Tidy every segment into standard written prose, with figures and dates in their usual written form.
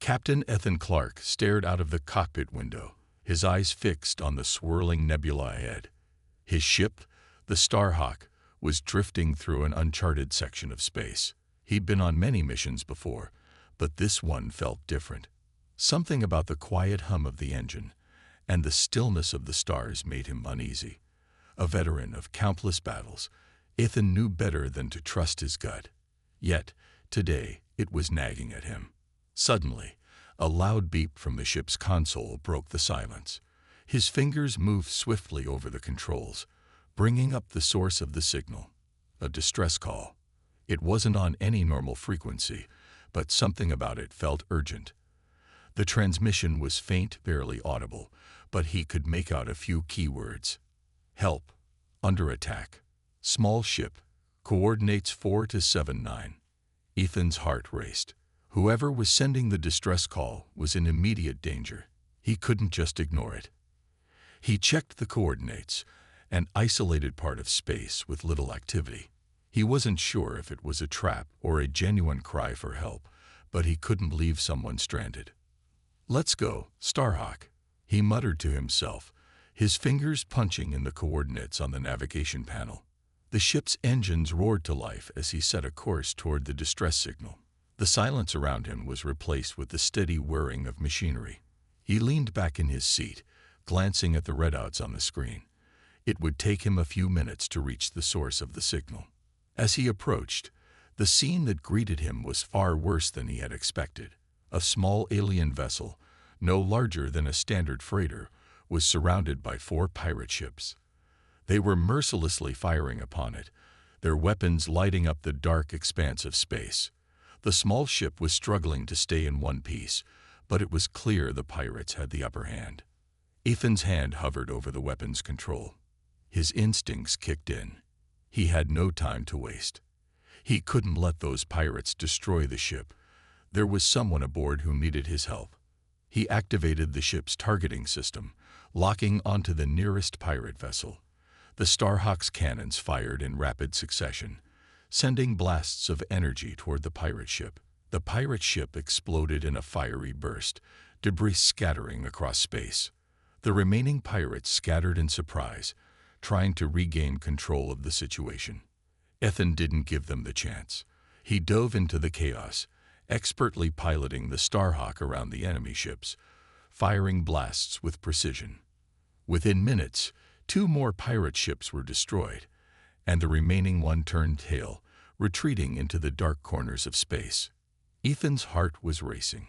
Captain Ethan Clark stared out of the cockpit window, his eyes fixed on the swirling nebula ahead. His ship, the Starhawk, was drifting through an uncharted section of space. He'd been on many missions before, but this one felt different. Something about the quiet hum of the engine and the stillness of the stars made him uneasy. A veteran of countless battles, Ethan knew better than to trust his gut. Yet, today, it was nagging at him. Suddenly, a loud beep from the ship's console broke the silence. His fingers moved swiftly over the controls, bringing up the source of the signal. A distress call. It wasn't on any normal frequency, but something about it felt urgent. The transmission was faint, barely audible, but he could make out a few keywords. Help. Under attack. Small ship. Coordinates 4-7-9. Ethan's heart raced. Whoever was sending the distress call was in immediate danger. He couldn't just ignore it. He checked the coordinates, an isolated part of space with little activity. He wasn't sure if it was a trap or a genuine cry for help, but he couldn't leave someone stranded. "Let's go, Starhawk," he muttered to himself, his fingers punching in the coordinates on the navigation panel. The ship's engines roared to life as he set a course toward the distress signal. The silence around him was replaced with the steady whirring of machinery. He leaned back in his seat, glancing at the readouts on the screen. It would take him a few minutes to reach the source of the signal. As he approached, the scene that greeted him was far worse than he had expected. A small alien vessel, no larger than a standard freighter, was surrounded by 4 pirate ships. They were mercilessly firing upon it, their weapons lighting up the dark expanse of space. The small ship was struggling to stay in one piece, but it was clear the pirates had the upper hand. Ethan's hand hovered over the weapon's control. His instincts kicked in. He had no time to waste. He couldn't let those pirates destroy the ship. There was someone aboard who needed his help. He activated the ship's targeting system, locking onto the nearest pirate vessel. The Starhawk's cannons fired in rapid succession, sending blasts of energy toward the pirate ship. The pirate ship exploded in a fiery burst, debris scattering across space. The remaining pirates scattered in surprise, trying to regain control of the situation. Ethan didn't give them the chance. He dove into the chaos, expertly piloting the Starhawk around the enemy ships, firing blasts with precision. Within minutes, 2 more pirate ships were destroyed, and the remaining one turned tail, retreating into the dark corners of space. Ethan's heart was racing.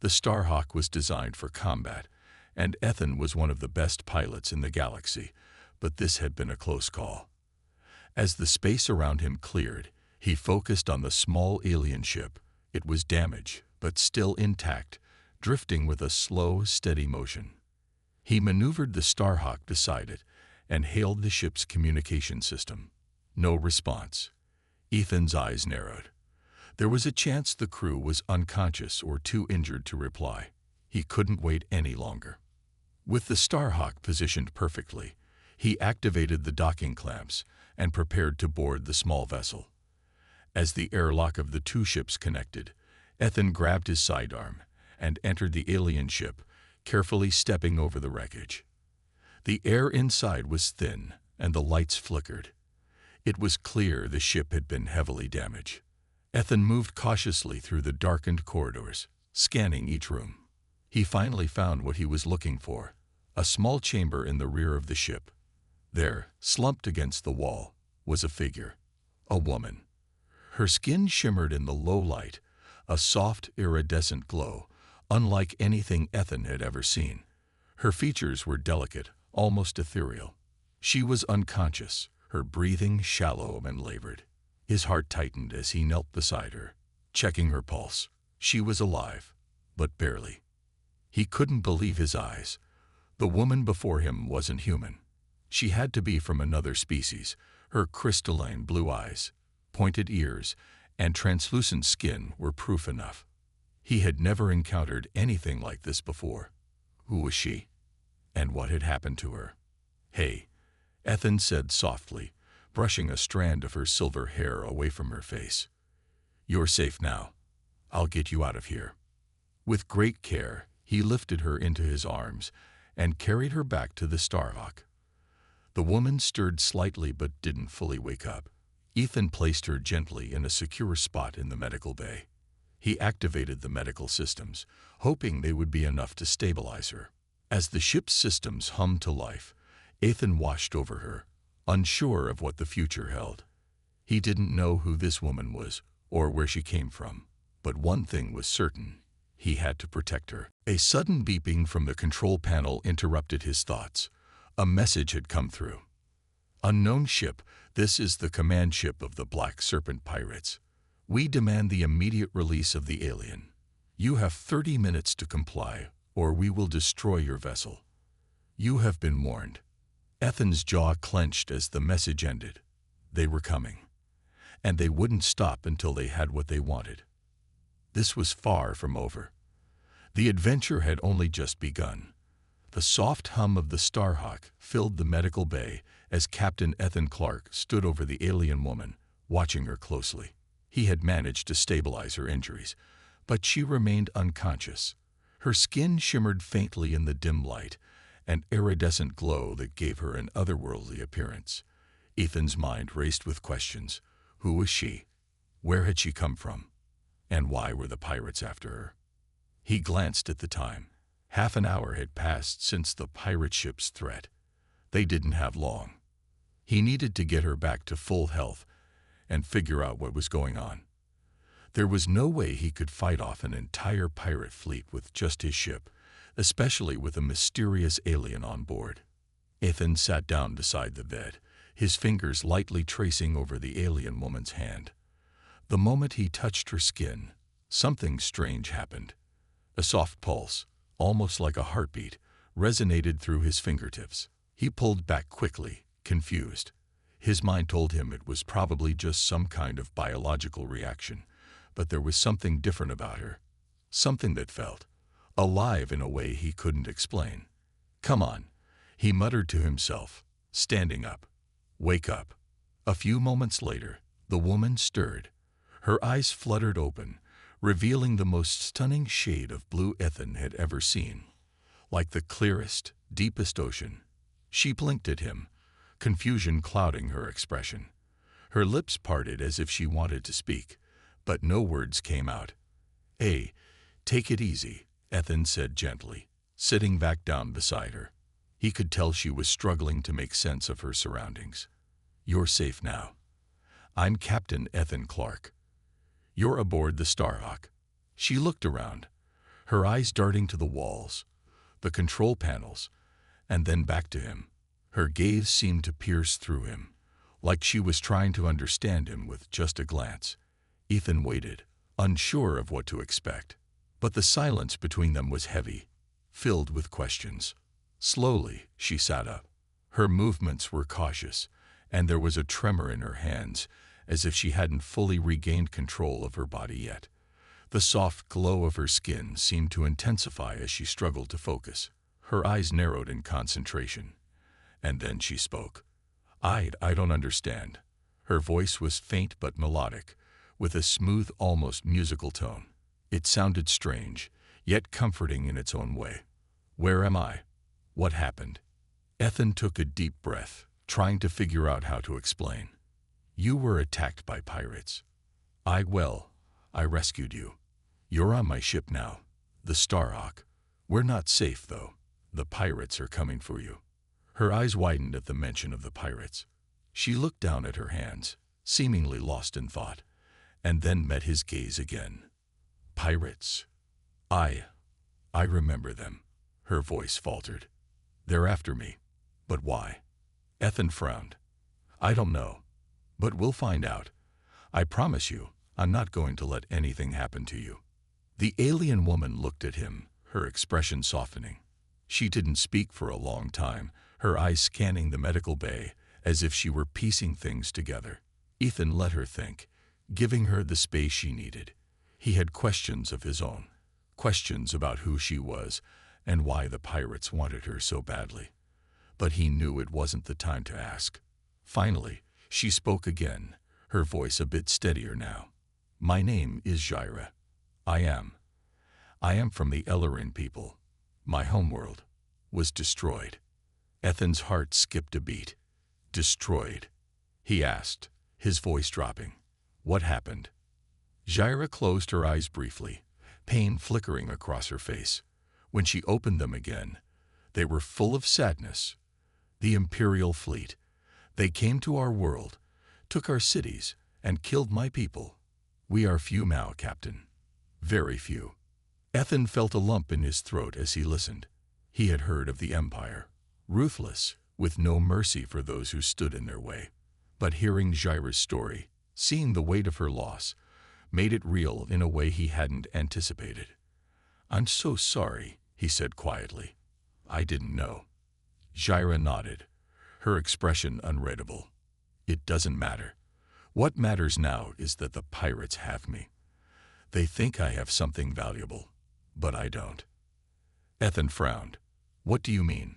The Starhawk was designed for combat, and Ethan was one of the best pilots in the galaxy, but this had been a close call. As the space around him cleared, he focused on the small alien ship. It was damaged, but still intact, drifting with a slow, steady motion. He maneuvered the Starhawk beside it and hailed the ship's communication system. No response. Ethan's eyes narrowed. There was a chance the crew was unconscious or too injured to reply. He couldn't wait any longer. With the Starhawk positioned perfectly, he activated the docking clamps and prepared to board the small vessel. As the airlock of the 2 ships connected, Ethan grabbed his sidearm and entered the alien ship, carefully stepping over the wreckage. The air inside was thin and the lights flickered. It was clear the ship had been heavily damaged. Ethan moved cautiously through the darkened corridors, scanning each room. He finally found what he was looking for, a small chamber in the rear of the ship. There, slumped against the wall, was a figure, a woman. Her skin shimmered in the low light, a soft, iridescent glow, unlike anything Ethan had ever seen. Her features were delicate, almost ethereal. She was unconscious, her breathing shallow and labored. His heart tightened as he knelt beside her, checking her pulse. She was alive, but barely. He couldn't believe his eyes. The woman before him wasn't human. She had to be from another species. Her crystalline blue eyes, pointed ears, and translucent skin were proof enough. He had never encountered anything like this before. Who was she? And what had happened to her? "Hey," Ethan said softly, brushing a strand of her silver hair away from her face. "You're safe now. I'll get you out of here." With great care, he lifted her into his arms and carried her back to the Starhawk. The woman stirred slightly but didn't fully wake up. Ethan placed her gently in a secure spot in the medical bay. He activated the medical systems, hoping they would be enough to stabilize her. As the ship's systems hummed to life, Ethan watched over her, unsure of what the future held. He didn't know who this woman was or where she came from, but one thing was certain: he had to protect her. A sudden beeping from the control panel interrupted his thoughts. A message had come through. "Unknown ship, this is the command ship of the Black Serpent pirates. We demand the immediate release of the alien. You have 30 minutes to comply, or we will destroy your vessel. You have been warned." Ethan's jaw clenched as the message ended. They were coming, and they wouldn't stop until they had what they wanted. This was far from over. The adventure had only just begun. The soft hum of the Starhawk filled the medical bay as Captain Ethan Clark stood over the alien woman, watching her closely. He had managed to stabilize her injuries, but she remained unconscious. Her skin shimmered faintly in the dim light, an iridescent glow that gave her an otherworldly appearance. Ethan's mind raced with questions. Who was she? Where had she come from? And why were the pirates after her? He glanced at the time. Half an hour had passed since the pirate ship's threat. They didn't have long. He needed to get her back to full health and figure out what was going on. There was no way he could fight off an entire pirate fleet with just his ship, especially with a mysterious alien on board. Ethan sat down beside the bed, his fingers lightly tracing over the alien woman's hand. The moment he touched her skin, something strange happened. A soft pulse, almost like a heartbeat, resonated through his fingertips. He pulled back quickly, confused. His mind told him it was probably just some kind of biological reaction, but there was something different about her. Something that felt alive in a way he couldn't explain. "Come on," he muttered to himself, standing up. "Wake up." A few moments later, the woman stirred. Her eyes fluttered open, revealing the most stunning shade of blue Ethan had ever seen. Like the clearest, deepest ocean. She blinked at him, confusion clouding her expression. Her lips parted as if she wanted to speak, but no words came out. "Hey, take it easy," Ethan said gently, sitting back down beside her. He could tell she was struggling to make sense of her surroundings. "You're safe now. I'm Captain Ethan Clark. You're aboard the Starhawk." She looked around, her eyes darting to the walls, the control panels, and then back to him. Her gaze seemed to pierce through him, like she was trying to understand him with just a glance. Ethan waited, unsure of what to expect. But the silence between them was heavy, filled with questions. Slowly, she sat up. Her movements were cautious, and there was a tremor in her hands, as if she hadn't fully regained control of her body yet. The soft glow of her skin seemed to intensify as she struggled to focus. Her eyes narrowed in concentration. And then she spoke. I don't understand." Her voice was faint but melodic, with a smooth, almost musical tone. It sounded strange, yet comforting in its own way. "Where am I? What happened?" Ethan took a deep breath, trying to figure out how to explain. "You were attacked by pirates. I rescued you. You're on my ship now, the Starhawk. We're not safe, though. The pirates are coming for you." Her eyes widened at the mention of the pirates. She looked down at her hands, seemingly lost in thought, and then met his gaze again. "Pirates. I remember them." Her voice faltered. "They're after me. But why?" Ethan frowned. "I don't know. But we'll find out. I promise you, I'm not going to let anything happen to you." The alien woman looked at him, her expression softening. She didn't speak for a long time, her eyes scanning the medical bay as if she were piecing things together. Ethan let her think, giving her the space she needed. He had questions of his own, questions about who she was and why the pirates wanted her so badly. But he knew it wasn't the time to ask. Finally, she spoke again, her voice a bit steadier now. "My name is Jaira. I I am from the Ellerin people. My homeworld was destroyed. Ethan's heart skipped a beat. Destroyed? He asked, his voice dropping. What happened? Jaira closed her eyes briefly, pain flickering across her face. When she opened them again, they were full of sadness. The Imperial fleet. They came to our world, took our cities, and killed my people. We are few now, Captain. Very few. Ethan felt a lump in his throat as he listened. He had heard of the Empire, ruthless, with no mercy for those who stood in their way. But hearing Jaira's story, seeing the weight of her loss, made it real in a way he hadn't anticipated. I'm so sorry, he said quietly. I didn't know. Jaira nodded, her expression unreadable. It doesn't matter. What matters now is that the pirates have me. They think I have something valuable, but I don't. Ethan frowned. What do you mean?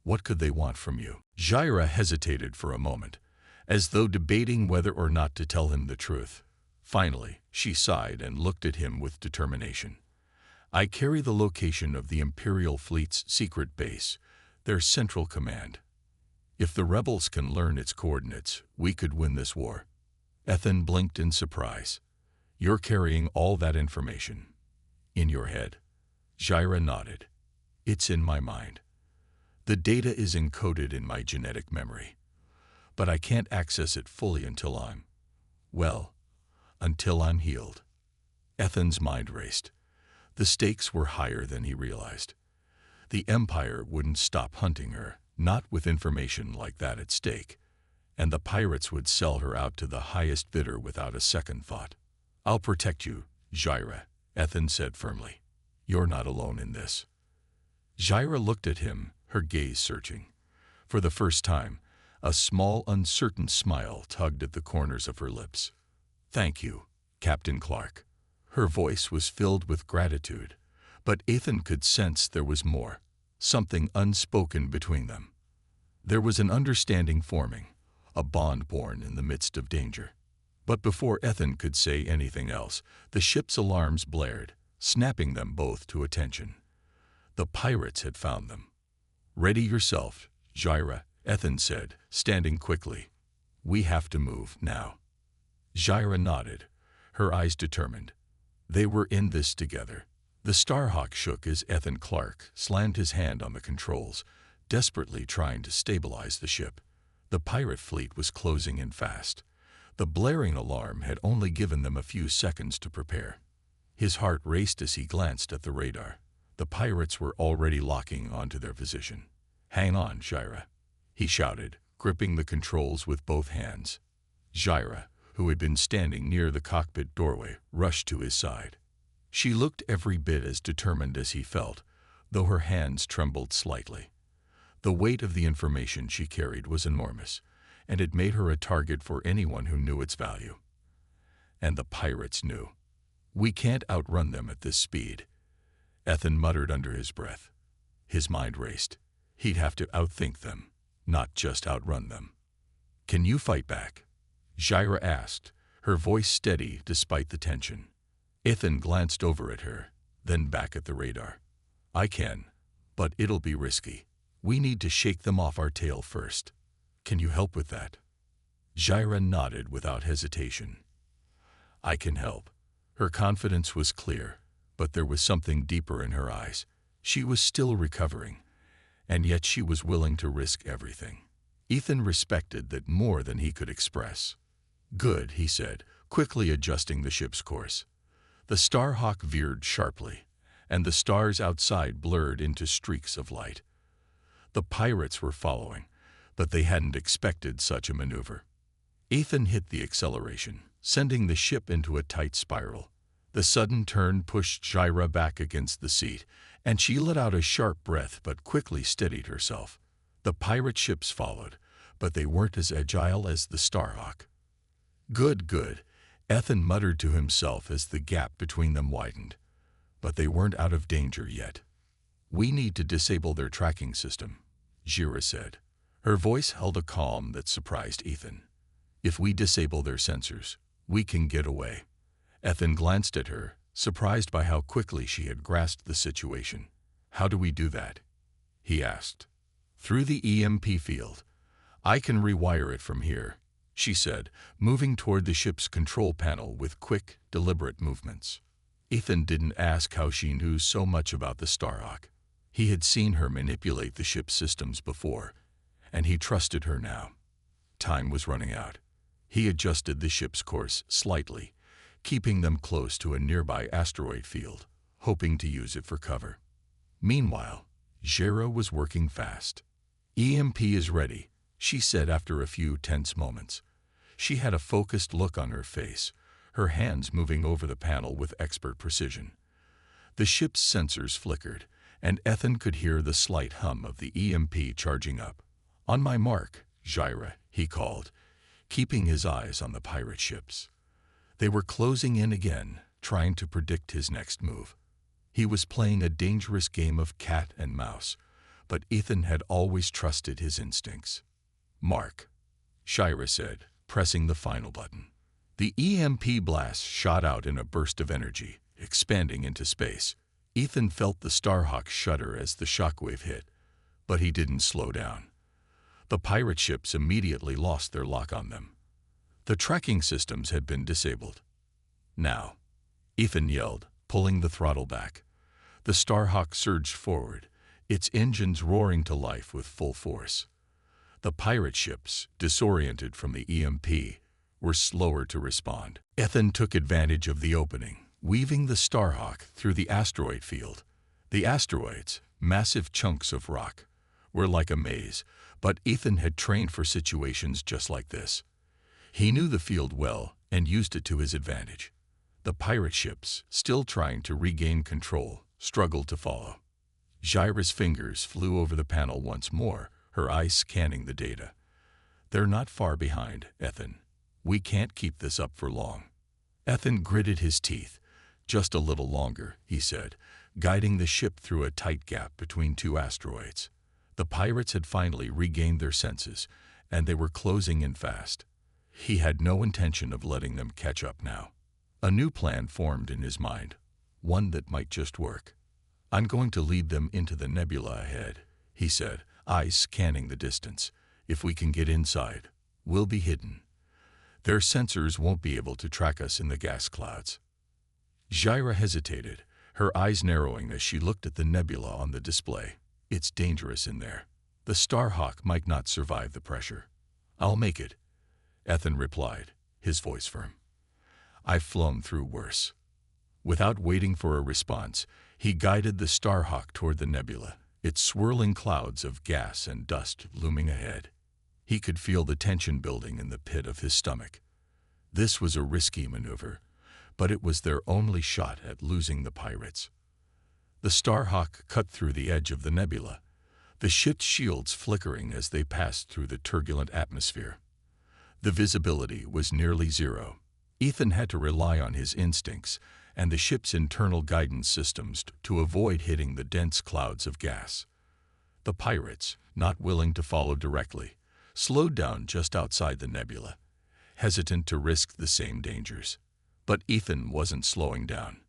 What could they want from you? Jaira hesitated for a moment, as though debating whether or not to tell him the truth. Finally, she sighed and looked at him with determination. I carry the location of the Imperial Fleet's secret base, their central command. If the rebels can learn its coordinates, we could win this war. Ethan blinked in surprise. You're carrying all that information in your head? Jaira nodded. It's in my mind. The data is encoded in my genetic memory, but I can't access it fully until I'm healed. Ethan's mind raced. The stakes were higher than he realized. The Empire wouldn't stop hunting her, not with information like that at stake, and the pirates would sell her out to the highest bidder without a second thought. I'll protect you, Jaira, Ethan said firmly. You're not alone in this. Jaira looked at him, her gaze searching. For the first time, a small, uncertain smile tugged at the corners of her lips. Thank you, Captain Clark. Her voice was filled with gratitude, but Ethan could sense there was more, something unspoken between them. There was an understanding forming, a bond born in the midst of danger. But before Ethan could say anything else, the ship's alarms blared, snapping them both to attention. The pirates had found them. Ready yourself, Jaira, Ethan said, standing quickly. We have to move now. Jaira nodded, her eyes determined. They were in this together. The Starhawk shook as Ethan Clark slammed his hand on the controls, desperately trying to stabilize the ship. The pirate fleet was closing in fast. The blaring alarm had only given them a few seconds to prepare. His heart raced as he glanced at the radar. The pirates were already locking onto their position. Hang on, Jaira, he shouted, gripping the controls with both hands. Jaira, who had been standing near the cockpit doorway, rushed to his side. She looked every bit as determined as he felt, though her hands trembled slightly. The weight of the information she carried was enormous, and it made her a target for anyone who knew its value. And the pirates knew. We can't outrun them at this speed. Ethan muttered under his breath. His mind raced. He'd have to outthink them, not just outrun them. Can you fight back? Jaira asked, her voice steady despite the tension. Ethan glanced over at her, then back at the radar. I can, but it'll be risky. We need to shake them off our tail first. Can you help with that? Jaira nodded without hesitation. I can help. Her confidence was clear, but there was something deeper in her eyes. She was still recovering, and yet she was willing to risk everything. Ethan respected that more than he could express. Good, he said, quickly adjusting the ship's course. The Starhawk veered sharply, and the stars outside blurred into streaks of light. The pirates were following, but they hadn't expected such a maneuver. Ethan hit the acceleration, sending the ship into a tight spiral. The sudden turn pushed Jaira back against the seat, and she let out a sharp breath but quickly steadied herself. The pirate ships followed, but they weren't as agile as the Starhawk. Good, good, Ethan muttered to himself as the gap between them widened. But they weren't out of danger yet. We need to disable their tracking system, Jaira said. Her voice held a calm that surprised Ethan. If we disable their sensors, we can get away. Ethan glanced at her, surprised by how quickly she had grasped the situation. "How do we do that?" he asked. "Through the EMP field. I can rewire it from here," she said, moving toward the ship's control panel with quick, deliberate movements. Ethan didn't ask how she knew so much about the Starhawk. He had seen her manipulate the ship's systems before, and he trusted her now. Time was running out. He adjusted the ship's course slightly, keeping them close to a nearby asteroid field, hoping to use it for cover. Meanwhile, Jera was working fast. "EMP is ready," she said after a few tense moments. She had a focused look on her face, her hands moving over the panel with expert precision. The ship's sensors flickered, and Ethan could hear the slight hum of the EMP charging up. "On my mark, Jera," he called, keeping his eyes on the pirate ships. They were closing in again, trying to predict his next move. He was playing a dangerous game of cat and mouse, but Ethan had always trusted his instincts. "Mark," Jera said, pressing the final button. The EMP blast shot out in a burst of energy, expanding into space. Ethan felt the Starhawk shudder as the shockwave hit, but he didn't slow down. The pirate ships immediately lost their lock on them. The tracking systems had been disabled. "Now," Ethan yelled, pulling the throttle back. The Starhawk surged forward, its engines roaring to life with full force. The pirate ships, disoriented from the EMP, were slower to respond. Ethan took advantage of the opening, weaving the Starhawk through the asteroid field. The asteroids, massive chunks of rock, were like a maze, but Ethan had trained for situations just like this. He knew the field well and used it to his advantage. The pirate ships, still trying to regain control, struggled to follow. Jera's fingers flew over the panel once more, her eyes scanning the data. "They're not far behind, Ethan. We can't keep this up for long." Ethan gritted his teeth. "Just a little longer," he said, guiding the ship through a tight gap between two asteroids. The pirates had finally regained their senses, and they were closing in fast. He had no intention of letting them catch up now. A new plan formed in his mind, one that might just work. "I'm going to lead them into the nebula ahead," he said, eyes scanning the distance. "If we can get inside, we'll be hidden. Their sensors won't be able to track us in the gas clouds." Jera hesitated, her eyes narrowing as she looked at the nebula on the display. "It's dangerous in there. The Starhawk might not survive the pressure." "I'll make it," Ethan replied, his voice firm. "I've flown through worse." Without waiting for a response, he guided the Starhawk toward the nebula, its swirling clouds of gas and dust looming ahead. He could feel the tension building in the pit of his stomach. This was a risky maneuver, but it was their only shot at losing the pirates. The Starhawk cut through the edge of the nebula, the ship's shields flickering as they passed through the turbulent atmosphere. The visibility was nearly zero. Ethan had to rely on his instincts and the ship's internal guidance systems to avoid hitting the dense clouds of gas. The pirates, not willing to follow directly, slowed down just outside the nebula, hesitant to risk the same dangers. But Ethan wasn't slowing down.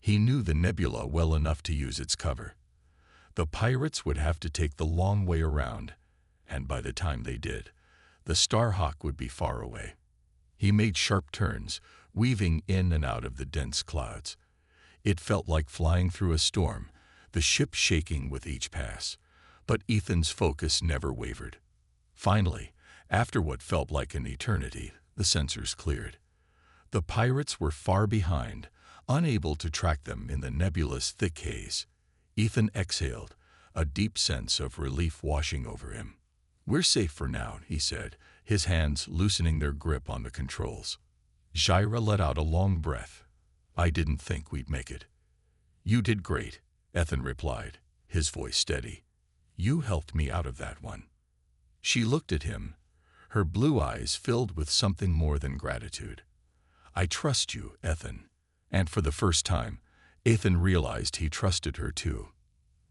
He knew the nebula well enough to use its cover. The pirates would have to take the long way around, and by the time they did, the Starhawk would be far away. He made sharp turns, weaving in and out of the dense clouds. It felt like flying through a storm, the ship shaking with each pass. But Ethan's focus never wavered. Finally, after what felt like an eternity, the sensors cleared. The pirates were far behind, unable to track them in the nebula's thick haze. Ethan exhaled, a deep sense of relief washing over him. "We're safe for now," he said, his hands loosening their grip on the controls. Jera let out a long breath. "I didn't think we'd make it." "You did great," Ethan replied, his voice steady. "You helped me out of that one." She looked at him, her blue eyes filled with something more than gratitude. "I trust you, Ethan." And for the first time, Ethan realized he trusted her too.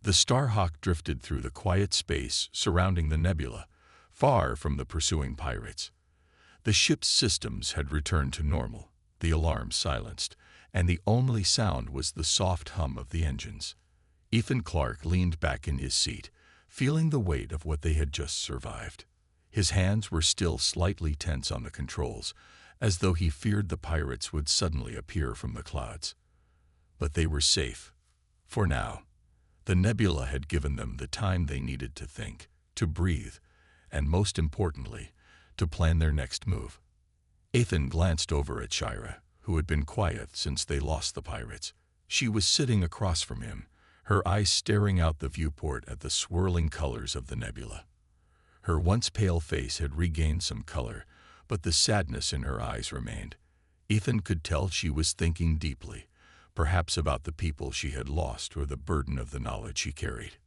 The Starhawk drifted through the quiet space surrounding the nebula, far from the pursuing pirates. The ship's systems had returned to normal, the alarms silenced, and the only sound was the soft hum of the engines. Ethan Clark leaned back in his seat, feeling the weight of what they had just survived. His hands were still slightly tense on the controls, as though he feared the pirates would suddenly appear from the clouds. But they were safe. For now. The nebula had given them the time they needed to think, to breathe, and most importantly, to plan their next move. Ethan glanced over at Shira, who had been quiet since they lost the pirates. She was sitting across from him, her eyes staring out the viewport at the swirling colors of the nebula. Her once pale face had regained some color, but the sadness in her eyes remained. Ethan could tell she was thinking deeply, perhaps about the people she had lost or the burden of the knowledge she carried.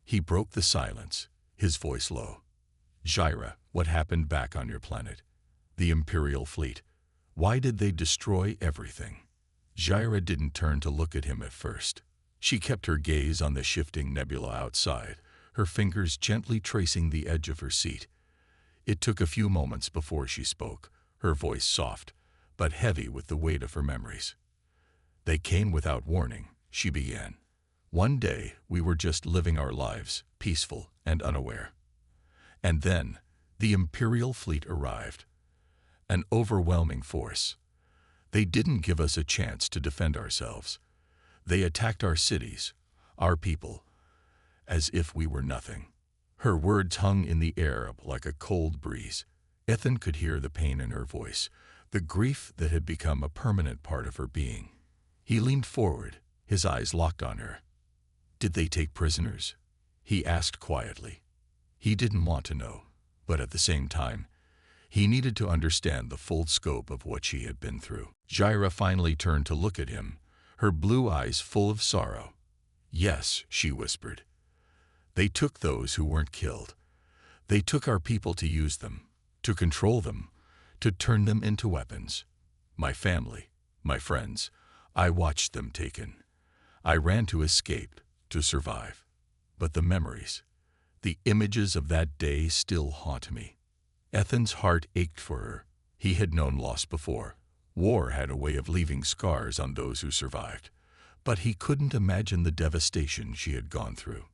He broke the silence, his voice low. "Shira, what happened back on your planet? The Imperial fleet. Why did they destroy everything?" Shira didn't turn to look at him at first. She kept her gaze on the shifting nebula outside, her fingers gently tracing the edge of her seat. It took a few moments before she spoke, her voice soft, but heavy with the weight of her memories. "They came without warning," she began. "One day we were just living our lives, peaceful and unaware. And then the Imperial fleet arrived. An overwhelming force. They didn't give us a chance to defend ourselves. They attacked our cities, our people, as if we were nothing." Her words hung in the air like a cold breeze. Ethan could hear the pain in her voice, the grief that had become a permanent part of her being. He leaned forward, his eyes locked on her. "Did they take prisoners?" he asked quietly. He didn't want to know, but at the same time, he needed to understand the full scope of what she had been through. Shira finally turned to look at him, her blue eyes full of sorrow. "Yes," she whispered. "They took those who weren't killed. They took our people to use them, to control them, to turn them into weapons. My family, my friends, I watched them taken. I ran to escape, to survive. But the memories, the images of that day still haunt me." Ethan's heart ached for her. He had known loss before. War had a way of leaving scars on those who survived. But he couldn't imagine the devastation she had gone through.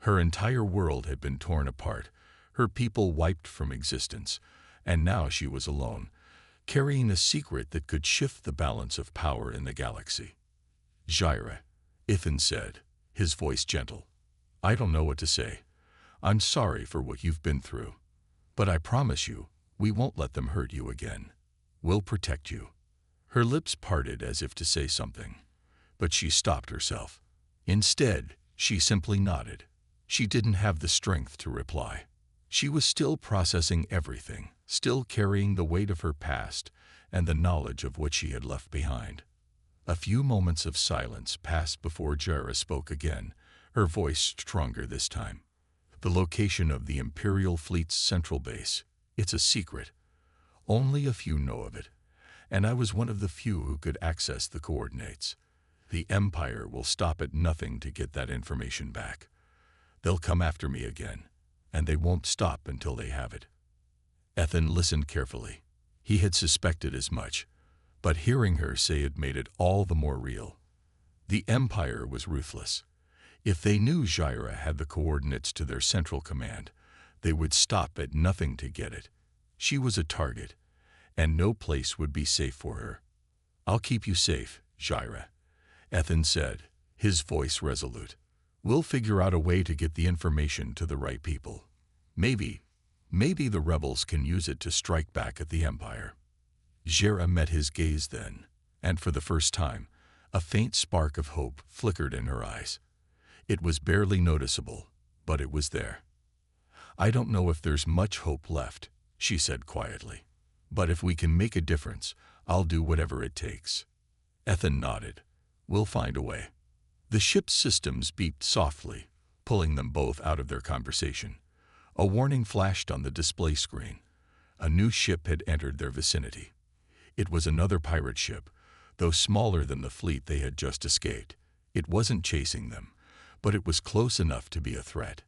Her entire world had been torn apart, her people wiped from existence, and now she was alone, carrying a secret that could shift the balance of power in the galaxy. "Shira," Ethan said, his voice gentle. "I don't know what to say. I'm sorry for what you've been through. But I promise you, we won't let them hurt you again. We'll protect you." Her lips parted as if to say something, but she stopped herself. Instead, she simply nodded. She didn't have the strength to reply. She was still processing everything, still carrying the weight of her past and the knowledge of what she had left behind. A few moments of silence passed before Shira spoke again, her voice stronger this time. "The location of the Imperial Fleet's central base, it's a secret. Only a few know of it, and I was one of the few who could access the coordinates. The Empire will stop at nothing to get that information back. They'll come after me again, and they won't stop until they have it." Ethan listened carefully. He had suspected as much, but hearing her say it made it all the more real. The Empire was ruthless. If they knew Shira had the coordinates to their central command, they would stop at nothing to get it. She was a target, and no place would be safe for her. "I'll keep you safe, Shira," Ethan said, his voice resolute. "We'll figure out a way to get the information to the right people. Maybe the rebels can use it to strike back at the Empire." Shira met his gaze then, and for the first time, a faint spark of hope flickered in her eyes. It was barely noticeable, but it was there. "I don't know if there's much hope left," she said quietly. "But if we can make a difference, I'll do whatever it takes." Ethan nodded. "We'll find a way." The ship's systems beeped softly, pulling them both out of their conversation. A warning flashed on the display screen. A new ship had entered their vicinity. It was another pirate ship, though smaller than the fleet they had just escaped. It wasn't chasing them, but it was close enough to be a threat.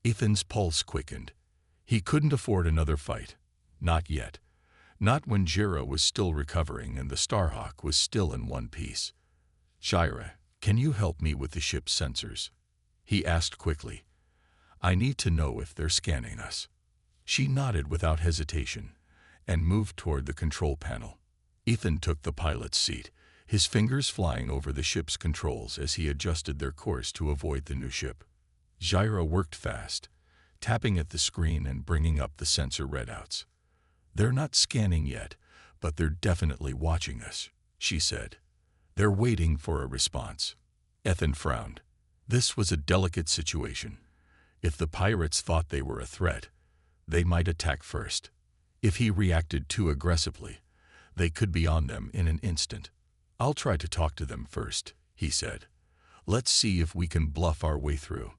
Ethan's pulse quickened. He couldn't afford another fight. Not yet. Not when Jira was still recovering and the Starhawk was still in one piece. "Shira, can you help me with the ship's sensors?" he asked quickly. "I need to know if they're scanning us." She nodded without hesitation and moved toward the control panel. Ethan took the pilot's seat, his fingers flying over the ship's controls as he adjusted their course to avoid the new ship. Jira worked fast, tapping at the screen and bringing up the sensor readouts. "They're not scanning yet, but they're definitely watching us," she said. "They're waiting for a response." Ethan frowned. This was a delicate situation. If the pirates thought they were a threat, they might attack first. If he reacted too aggressively, they could be on them in an instant. "I'll try to talk to them first," he said. "Let's see if we can bluff our way through."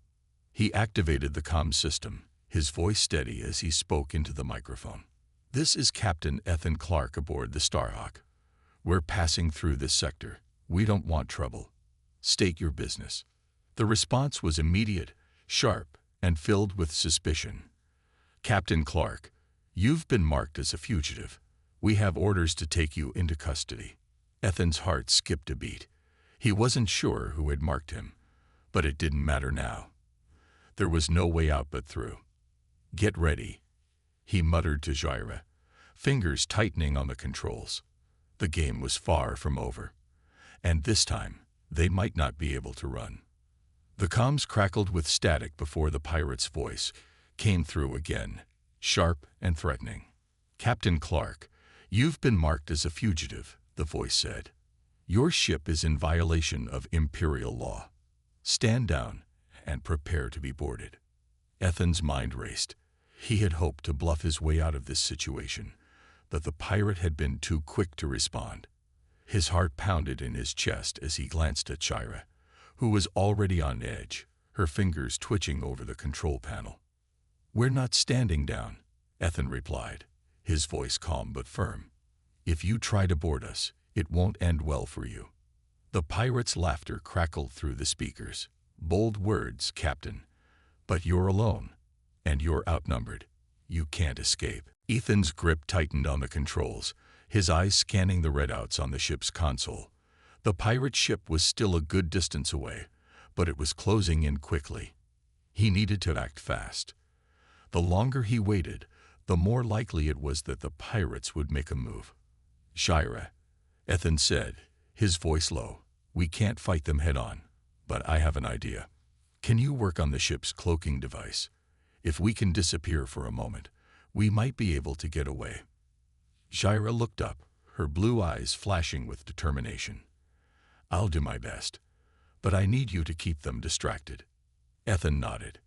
He activated the comm system, his voice steady as he spoke into the microphone. "This is Captain Ethan Clark aboard the Starhawk. We're passing through this sector. We don't want trouble. State your business." The response was immediate, sharp, and filled with suspicion. "Captain Clark, you've been marked as a fugitive. We have orders to take you into custody." Ethan's heart skipped a beat. He wasn't sure who had marked him, but it didn't matter now. There was no way out but through. "Get ready," he muttered to Jira, fingers tightening on the controls. The game was far from over, and this time they might not be able to run. The comms crackled with static before the pirate's voice came through again, sharp and threatening. "Captain Clark, you've been marked as a fugitive," the voice said. "Your ship is in violation of Imperial law. Stand down and prepare to be boarded." Ethan's mind raced. He had hoped to bluff his way out of this situation, but the pirate had been too quick to respond. His heart pounded in his chest as he glanced at Jira, who was already on edge, her fingers twitching over the control panel. "We're not standing down," Ethan replied, his voice calm but firm. "If you try to board us, it won't end well for you." The pirate's laughter crackled through the speakers. "Bold words, Captain. But you're alone, and you're outnumbered. You can't escape." Ethan's grip tightened on the controls, his eyes scanning the readouts on the ship's console. The pirate ship was still a good distance away, but it was closing in quickly. He needed to act fast. The longer he waited, the more likely it was that the pirates would make a move. "Jira," Ethan said, his voice low, "we can't fight them head-on, but I have an idea. Can you work on the ship's cloaking device? If we can disappear for a moment, we might be able to get away." Jira looked up, her blue eyes flashing with determination. "I'll do my best, but I need you to keep them distracted." Ethan nodded.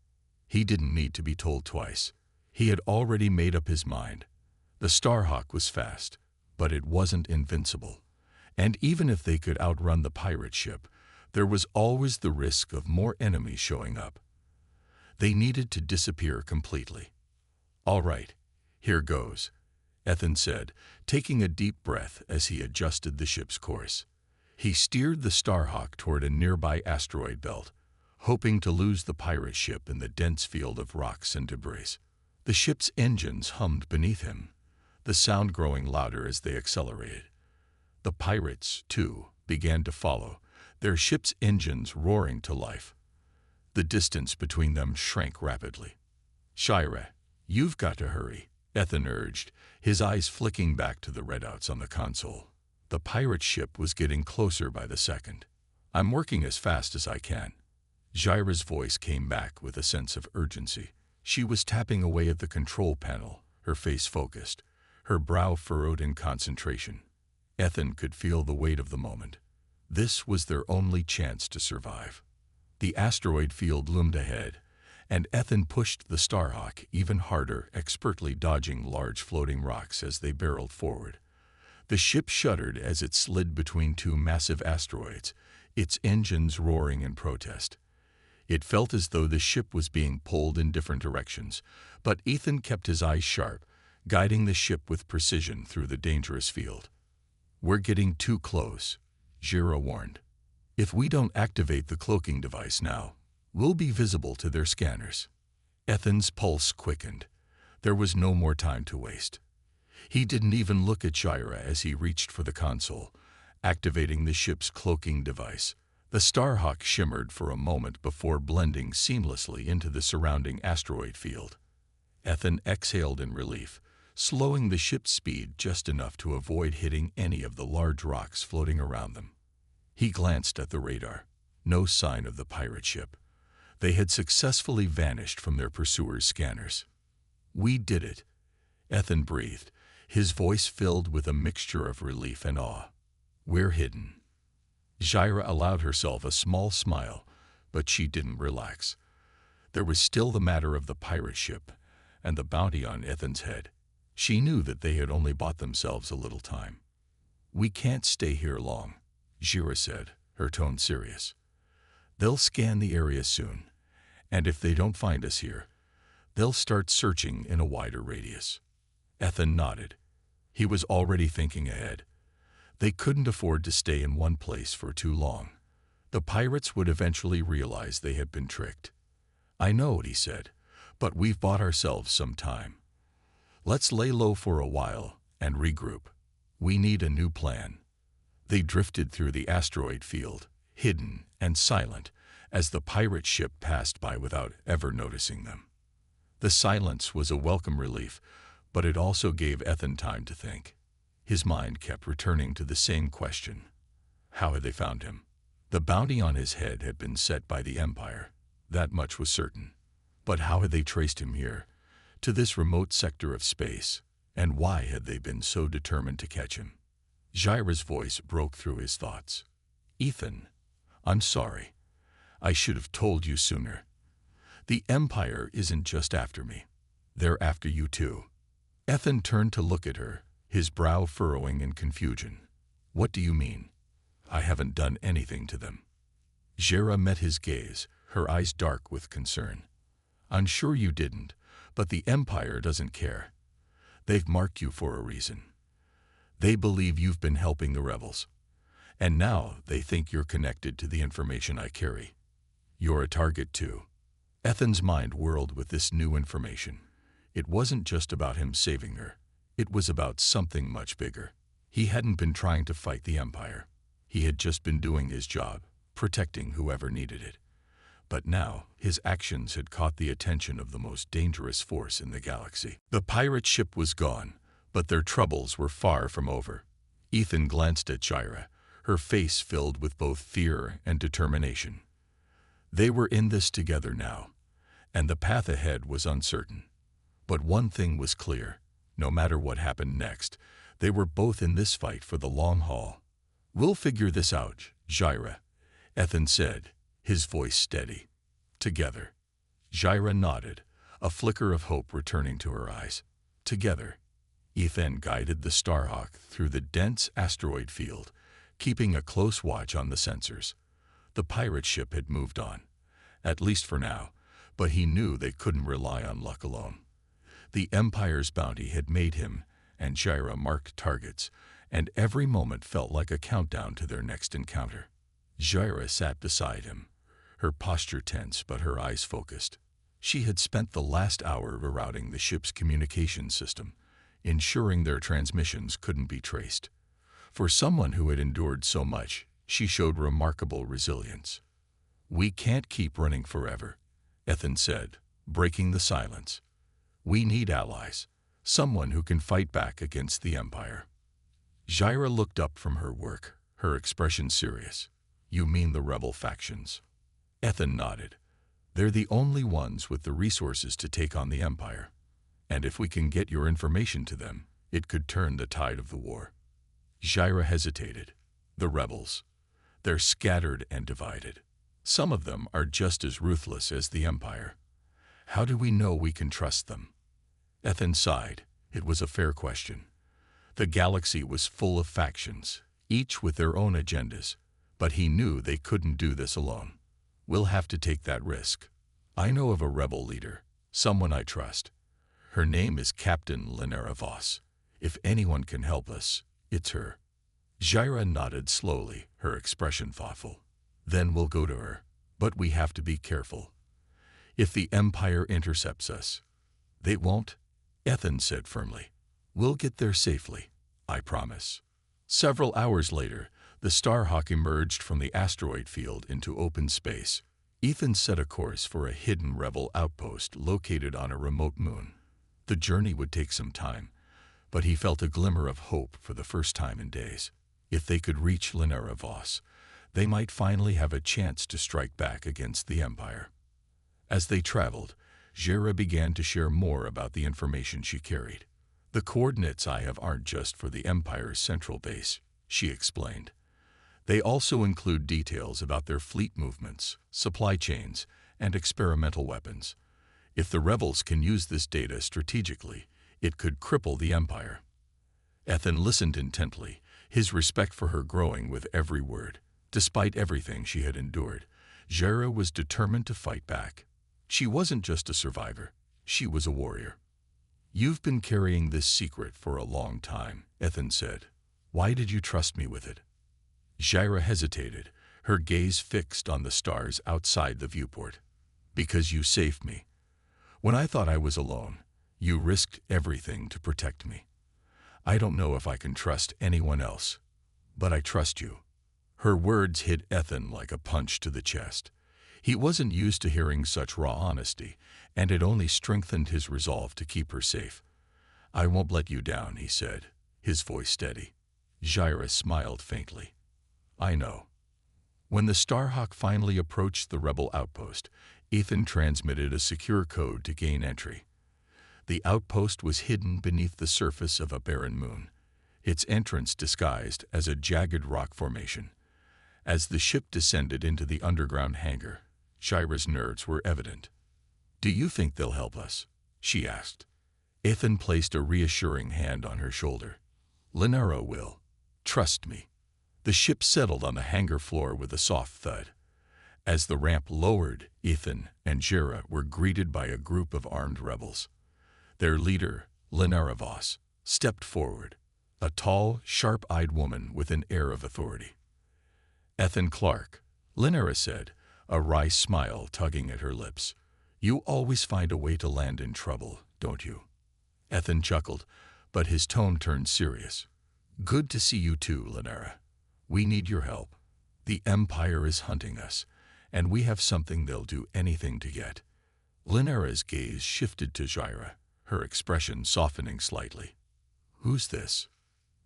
He didn't need to be told twice. He had already made up his mind. The Starhawk was fast, but it wasn't invincible. And even if they could outrun the pirate ship, there was always the risk of more enemies showing up. They needed to disappear completely. "All right, here goes," Ethan said, taking a deep breath as he adjusted the ship's course. He steered the Starhawk toward a nearby asteroid belt, hoping to lose the pirate ship in the dense field of rocks and debris. The ship's engines hummed beneath him, the sound growing louder as they accelerated. The pirates, too, began to follow, their ship's engines roaring to life. The distance between them shrank rapidly. "Jira, you've got to hurry," Ethan urged, his eyes flicking back to the readouts on the console. The pirate ship was getting closer by the second. "I'm working as fast as I can." Jira's voice came back with a sense of urgency. She was tapping away at the control panel, her face focused, her brow furrowed in concentration. Ethan could feel the weight of the moment. This was their only chance to survive. The asteroid field loomed ahead, and Ethan pushed the Starhawk even harder, expertly dodging large floating rocks as they barreled forward. The ship shuddered as it slid between two massive asteroids, its engines roaring in protest. It felt as though the ship was being pulled in different directions, but Ethan kept his eyes sharp, guiding the ship with precision through the dangerous field. "We're getting too close," Jira warned. "If we don't activate the cloaking device now, we'll be visible to their scanners." Ethan's pulse quickened. There was no more time to waste. He didn't even look at Jaira as he reached for the console, activating the ship's cloaking device. The Starhawk shimmered for a moment before blending seamlessly into the surrounding asteroid field. Ethan exhaled in relief, slowing the ship's speed just enough to avoid hitting any of the large rocks floating around them. He glanced at the radar. No sign of the pirate ship. They had successfully vanished from their pursuers' scanners. "We did it," Ethan breathed, his voice filled with a mixture of relief and awe. "We're hidden." Jaira allowed herself a small smile, but she didn't relax. There was still the matter of the pirate ship and the bounty on Ethan's head. She knew that they had only bought themselves a little time. "We can't stay here long," Jaira said, her tone serious. "They'll scan the area soon, and if they don't find us here, they'll start searching in a wider radius." Ethan nodded. He was already thinking ahead. They couldn't afford to stay in one place for too long. The pirates would eventually realize they had been tricked. "I know," he said, "but we've bought ourselves some time. Let's lay low for a while and regroup. We need a new plan." They drifted through the asteroid field, hidden and silent, as the pirate ship passed by without ever noticing them. The silence was a welcome relief, but it also gave Ethan time to think. His mind kept returning to the same question. How had they found him? The bounty on his head had been set by the Empire. That much was certain. But how had they traced him here, to this remote sector of space, and why had they been so determined to catch him? Jaira's voice broke through his thoughts. "Ethan, I'm sorry. I should have told you sooner. The Empire isn't just after me. They're after you too." Ethan turned to look at her, his brow furrowing in confusion. "What do you mean? I haven't done anything to them." Jaira met his gaze, her eyes dark with concern. "I'm sure you didn't, but the Empire doesn't care. They've marked you for a reason. They believe you've been helping the rebels. And now they think you're connected to the information I carry. You're a target too." Ethan's mind whirled with this new information. It wasn't just about him saving her. It was about something much bigger. He hadn't been trying to fight the Empire. He had just been doing his job, protecting whoever needed it. But now, his actions had caught the attention of the most dangerous force in the galaxy. The pirate ship was gone, but their troubles were far from over. Ethan glanced at Jaira, her face filled with both fear and determination. They were in this together now, and the path ahead was uncertain. But one thing was clear. No matter what happened next, they were both in this fight for the long haul. "We'll figure this out, Jaira," Ethan said, his voice steady. "Together." Jaira nodded, a flicker of hope returning to her eyes. Together. Ethan guided the Starhawk through the dense asteroid field, keeping a close watch on the sensors. The pirate ship had moved on, at least for now, but he knew they couldn't rely on luck alone. The Empire's bounty had made him and Jaira marked targets, and every moment felt like a countdown to their next encounter. Jaira sat beside him, her posture tense but her eyes focused. She had spent the last hour rerouting the ship's communication system, ensuring their transmissions couldn't be traced. For someone who had endured so much, she showed remarkable resilience. "We can't keep running forever," Ethan said, breaking the silence. "We need allies, someone who can fight back against the Empire." Jaira looked up from her work, her expression serious. "You mean the rebel factions?" Ethan nodded. "They're the only ones with the resources to take on the Empire. And if we can get your information to them, it could turn the tide of the war." Jaira hesitated. "The rebels. They're scattered and divided. Some of them are just as ruthless as the Empire. How do we know we can trust them?" Ethan sighed. It was a fair question. The galaxy was full of factions, each with their own agendas, but he knew they couldn't do this alone. "We'll have to take that risk. I know of a rebel leader, someone I trust. Her name is Captain Linera Voss. If anyone can help us, it's her." Jaira nodded slowly, her expression thoughtful. "Then we'll go to her, but we have to be careful. If the Empire intercepts us—" "They won't," Ethan said firmly. We'll get there safely, I promise. Several hours later, the Starhawk emerged from the asteroid field into open space. Ethan set a course for a hidden rebel outpost located on a remote moon. The journey would take some time, but he felt a glimmer of hope for the first time in days. If they could reach Linara Voss, they might finally have a chance to strike back against the Empire. As they traveled, Jera began to share more about the information she carried. The coordinates I have aren't just for the Empire's central base, she explained. They also include details about their fleet movements, supply chains, and experimental weapons. If the rebels can use this data strategically, it could cripple the Empire. Ethan listened intently, his respect for her growing with every word. Despite everything she had endured, Jera was determined to fight back. She wasn't just a survivor, she was a warrior. You've been carrying this secret for a long time, Ethan said. Why did you trust me with it? Jera hesitated, her gaze fixed on the stars outside the viewport. Because you saved me. When I thought I was alone, you risked everything to protect me. I don't know if I can trust anyone else, but I trust you. Her words hit Ethan like a punch to the chest. He wasn't used to hearing such raw honesty, and it only strengthened his resolve to keep her safe. I won't let you down, he said, his voice steady. Jera smiled faintly. I know. When the Starhawk finally approached the rebel outpost, Ethan transmitted a secure code to gain entry. The outpost was hidden beneath the surface of a barren moon, its entrance disguised as a jagged rock formation. As the ship descended into the underground hangar, Jera's nerves were evident. Do you think they'll help us? She asked. Ethan placed a reassuring hand on her shoulder. Linara will. Trust me. The ship settled on the hangar floor with a soft thud. As the ramp lowered, Ethan and Jera were greeted by a group of armed rebels. Their leader, Linara Voss, stepped forward, a tall, sharp-eyed woman with an air of authority. Ethan Clark, Linara said, a wry smile tugging at her lips. You always find a way to land in trouble, don't you? Ethan chuckled, but his tone turned serious. Good to see you too, Linara. We need your help. The Empire is hunting us, and we have something they'll do anything to get. Linara's gaze shifted to Jera, her expression softening slightly. Who's this?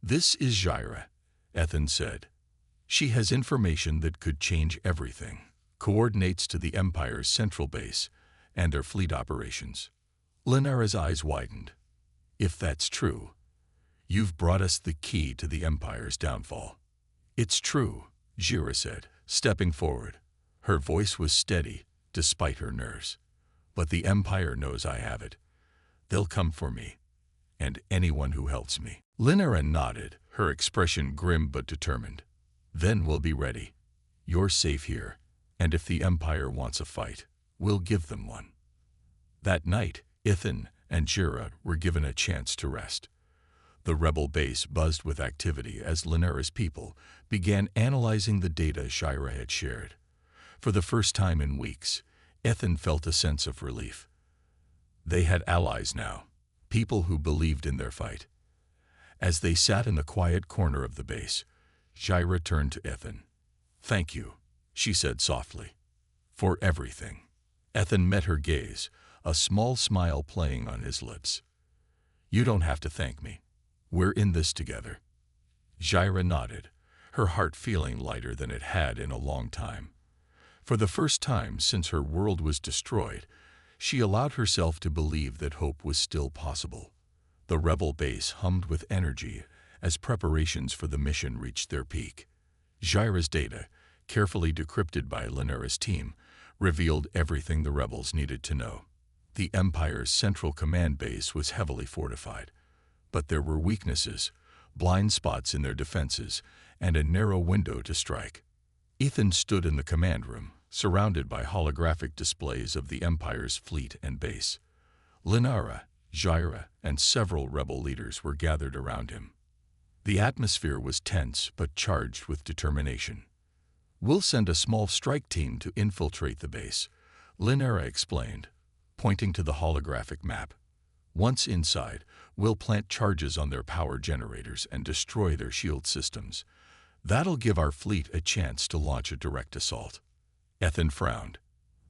This is Jera, Ethan said. She has information that could change everything. Coordinates to the Empire's central base and their fleet operations. Linara's eyes widened. If that's true, you've brought us the key to the Empire's downfall. It's true, Jera said, stepping forward. Her voice was steady, despite her nerves. But the Empire knows I have it. They'll come for me, and anyone who helps me. Linara nodded, her expression grim but determined. Then we'll be ready. You're safe here, and if the Empire wants a fight, we'll give them one. That night, Ethan and Jera were given a chance to rest. The rebel base buzzed with activity as Linara's people began analyzing the data Jera had shared. For the first time in weeks, Ethan felt a sense of relief. They had allies now, people who believed in their fight. As they sat in the quiet corner of the base, Jera turned to Ethan. Thank you, she said softly, for everything. Ethan met her gaze, a small smile playing on his lips. You don't have to thank me. We're in this together. Jera nodded, her heart feeling lighter than it had in a long time. For the first time since her world was destroyed, she allowed herself to believe that hope was still possible. The rebel base hummed with energy as preparations for the mission reached their peak. Jera's data, carefully decrypted by Linara's team, revealed everything the rebels needed to know. The Empire's central command base was heavily fortified, but there were weaknesses, blind spots in their defenses, and a narrow window to strike. Ethan stood in the command room, surrounded by holographic displays of the Empire's fleet and base. Linara, Jera, and several rebel leaders were gathered around him. The atmosphere was tense but charged with determination. We'll send a small strike team to infiltrate the base, Linara explained, pointing to the holographic map. Once inside, we'll plant charges on their power generators and destroy their shield systems. That'll give our fleet a chance to launch a direct assault." Ethan frowned.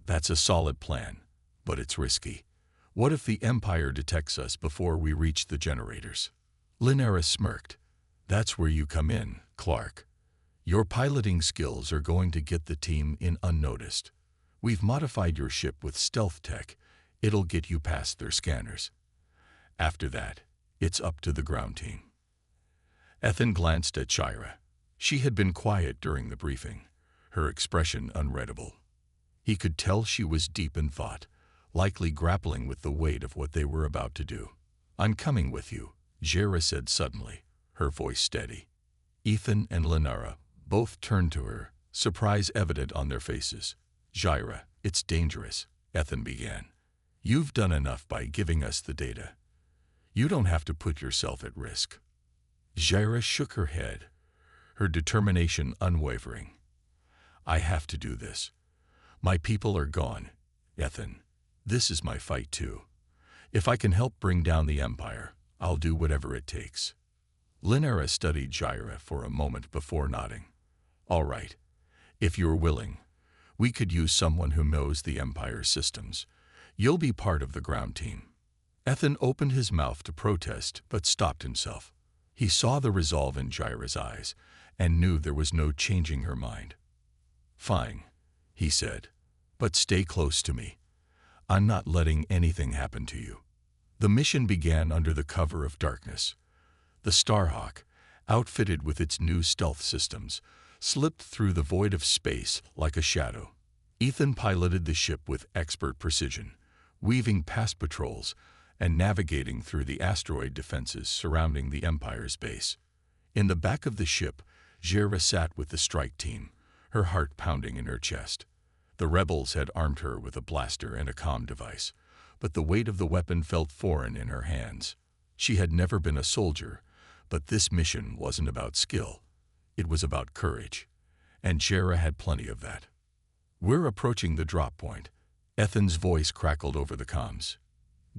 "That's a solid plan, but it's risky. What if the Empire detects us before we reach the generators?" Linera smirked. "That's where you come in, Clark. Your piloting skills are going to get the team in unnoticed. We've modified your ship with stealth tech. It'll get you past their scanners. After that, it's up to the ground team." Ethan glanced at Shira. She had been quiet during the briefing, her expression unreadable. He could tell she was deep in thought, likely grappling with the weight of what they were about to do. "I'm coming with you," Shira said suddenly, her voice steady. Ethan and Linara both turned to her, surprise evident on their faces. "Shira, it's dangerous," Ethan began. "You've done enough by giving us the data. You don't have to put yourself at risk." Shira shook her head, her determination unwavering. "I have to do this. My people are gone, Ethan. This is my fight too. If I can help bring down the Empire, I'll do whatever it takes." Linera studied Shira for a moment before nodding. "All right. If you're willing, we could use someone who knows the Empire's systems. You'll be part of the ground team." Ethan opened his mouth to protest, but stopped himself. He saw the resolve in Shira's eyes and knew there was no changing her mind. "Fine," he said, "but stay close to me. I'm not letting anything happen to you." The mission began under the cover of darkness. The Starhawk, outfitted with its new stealth systems, slipped through the void of space like a shadow. Ethan piloted the ship with expert precision, weaving past patrols and navigating through the asteroid defenses surrounding the Empire's base. In the back of the ship, Shira sat with the strike team, her heart pounding in her chest. The rebels had armed her with a blaster and a comm device, but the weight of the weapon felt foreign in her hands. She had never been a soldier, but this mission wasn't about skill. It was about courage, and Shira had plenty of that. "We're approaching the drop point." Ethan's voice crackled over the comms.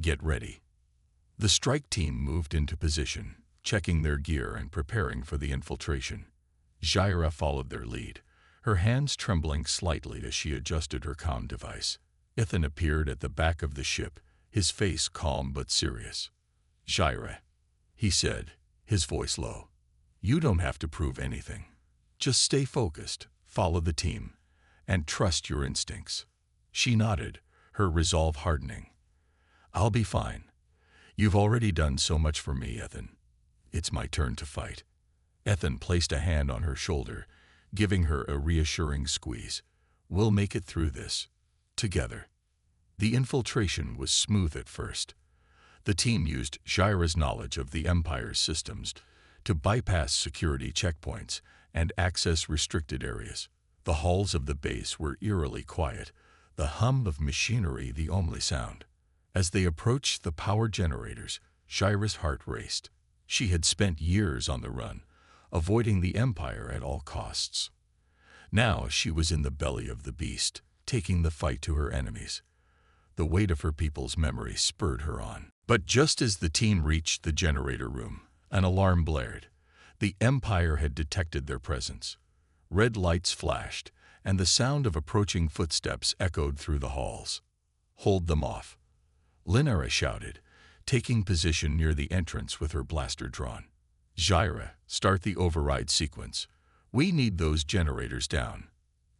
"Get ready." The strike team moved into position, checking their gear and preparing for the infiltration. Shira followed their lead, her hands trembling slightly as she adjusted her comm device. Ethan appeared at the back of the ship, his face calm but serious. "Shira," he said, his voice low. "You don't have to prove anything. Just stay focused, follow the team, and trust your instincts." She nodded, her resolve hardening. "I'll be fine. You've already done so much for me, Ethan. It's my turn to fight." Ethan placed a hand on her shoulder, giving her a reassuring squeeze. "We'll make it through this. Together." The infiltration was smooth at first. The team used Shira's knowledge of the Empire's systems to bypass security checkpoints and access restricted areas. The halls of the base were eerily quiet, the hum of machinery the only sound. As they approached the power generators, Shira's heart raced. She had spent years on the run, avoiding the Empire at all costs. Now she was in the belly of the beast, taking the fight to her enemies. The weight of her people's memory spurred her on. But just as the team reached the generator room, an alarm blared. The Empire had detected their presence. Red lights flashed, and the sound of approaching footsteps echoed through the halls. "Hold them off," Linera shouted, taking position near the entrance with her blaster drawn. "Shira, start the override sequence. We need those generators down."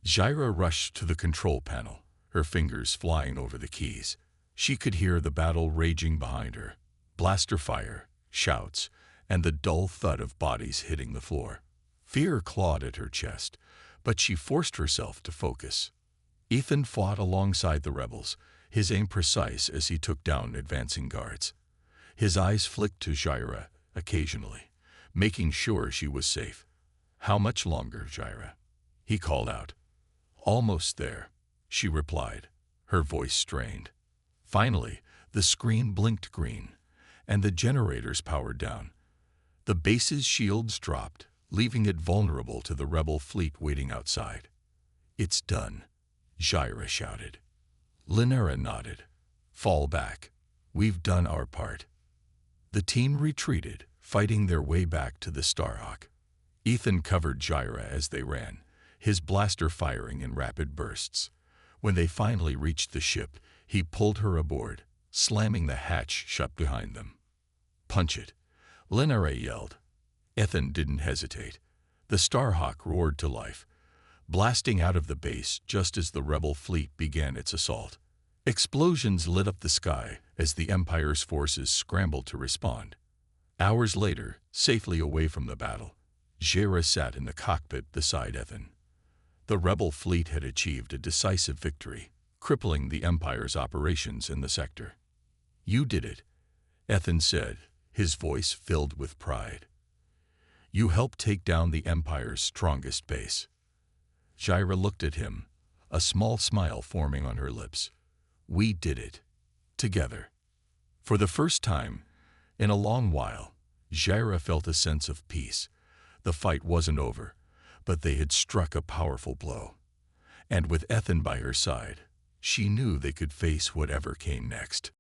Shira rushed to the control panel, her fingers flying over the keys. She could hear the battle raging behind her. Blaster fire, shouts, and the dull thud of bodies hitting the floor. Fear clawed at her chest, but she forced herself to focus. Ethan fought alongside the rebels, his aim precise as he took down advancing guards. His eyes flicked to Shira occasionally, making sure she was safe. "How much longer, Shira?" he called out. "Almost there," she replied, her voice strained. Finally, the screen blinked green, and the generators powered down. The base's shields dropped, leaving it vulnerable to the rebel fleet waiting outside. "It's done," Shira shouted. Linera nodded. "Fall back." We've done our part." The team retreated, fighting their way back to the Starhawk. Ethan covered Gyra as they ran, his blaster firing in rapid bursts. When they finally reached the ship, he pulled her aboard, slamming the hatch shut behind them. "Punch it," Lenare yelled. Ethan didn't hesitate. The Starhawk roared to life, blasting out of the base just as the rebel fleet began its assault. Explosions lit up the sky as the Empire's forces scrambled to respond. Hours later, safely away from the battle, Gyra sat in the cockpit beside Ethan. The rebel fleet had achieved a decisive victory, crippling the Empire's operations in the sector. "You did it," Ethan said, his voice filled with pride. "You helped take down the Empire's strongest base." Gyra looked at him, a small smile forming on her lips. "We did it. Together." For the first time in a long while, Gyra felt a sense of peace. The fight wasn't over, but they had struck a powerful blow. And with Ethan by her side, she knew they could face whatever came next.